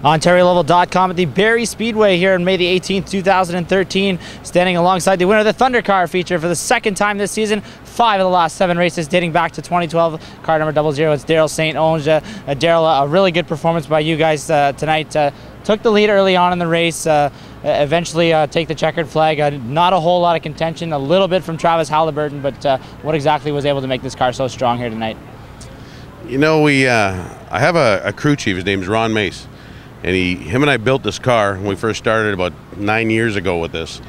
OntarioLoval.com at the Barrie Speedway here on May the 18th, 2013, standing alongside the winner of the Thunder Car feature for the second time this season. 5 of the last 7 races dating back to 2012. Car number 00, it's Darryl St. Onge. Darryl, a really good performance by you guys tonight. Took the lead early on in the race, eventually take the checkered flag. Not a whole lot of contention, a little bit from Travis Halliburton, but what exactly was able to make this car so strong here tonight? You know, I have a crew chief, his name's Ron Mace, and him and I built this car when we first started about 9 years ago with this.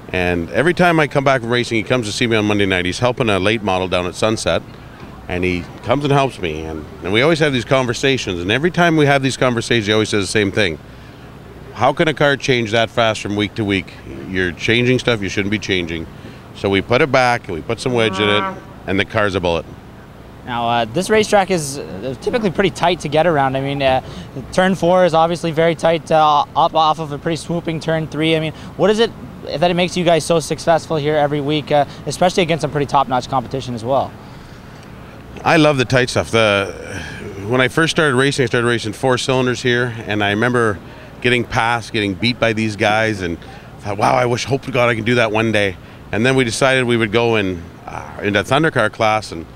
And every time I come back from racing, he comes to see me on Monday night. He's helping a late model down at Sunset, and he comes and helps me. And we always have these conversations, and every time we have these conversations, he always says the same thing. How can a car change that fast from week to week? You're changing stuff you shouldn't be changing. So we put it back, and we put some wedge in it, and the car's a bullet. Now, this racetrack is typically pretty tight to get around. I mean, turn 4 is obviously very tight, up off of a pretty swooping turn 3. I mean, what is it that it makes you guys so successful here every week, especially against some pretty top-notch competition as well? I love the tight stuff. When I first started racing, I started racing 4 cylinders here, and I remember getting beat by these guys, and thought, wow, hope to God I can do that one day. And then we decided we would go in that Thunder Car class, and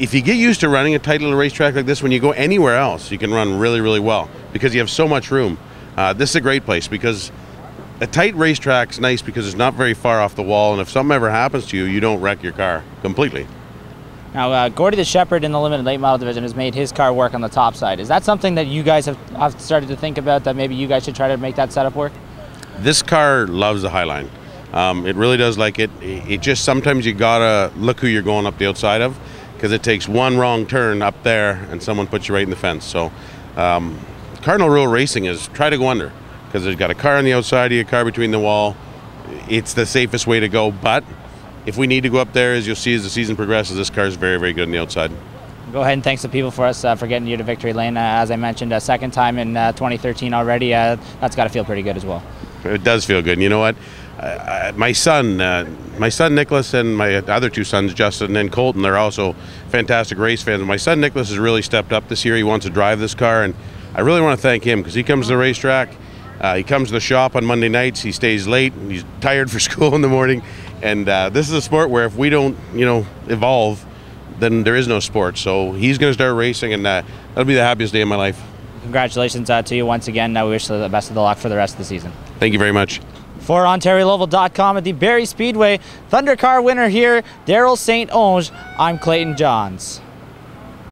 if you get used to running a tight little racetrack like this, when you go anywhere else, you can run really, really well because you have so much room. This is a great place because a tight racetrack's nice because it's not very far off the wall, and if something ever happens to you, you don't wreck your car completely. Now, Gordy the Shepherd in the limited late model division has made his car work on the top side. Is that something that you guys have started to think about, that maybe you guys should try to make that setup work? This car loves the Highline. It really does like it. It just, sometimes you gotta look who you're going up the outside of, because it takes one wrong turn up there and someone puts you right in the fence. So cardinal rule racing is try to go under, because there's got a car on the outside of you, a car between the wall. It's the safest way to go, but if we need to go up there, as you'll see as the season progresses, this car is very, very good on the outside. Go ahead and thanks the people for us for getting you to victory lane. As I mentioned, a second time in 2013 already. That's got to feel pretty good as well. It does feel good. And you know what? My son Nicholas and my other 2 sons, Justin and Colton, they're also fantastic race fans. My son Nicholas has really stepped up this year. He wants to drive this car, and I really want to thank him because he comes to the racetrack. He comes to the shop on Monday nights. He stays late. He's tired for school in the morning, and this is a sport where if we don't, evolve, then there is no sport. So he's going to start racing, and that'll be the happiest day of my life. Congratulations to you once again. We wish you the best of the luck for the rest of the season. Thank you very much. For OntarioLoval.com at the Barrie Speedway, Thunder Car winner here, Darryl St. Onge, I'm Clayton Johns.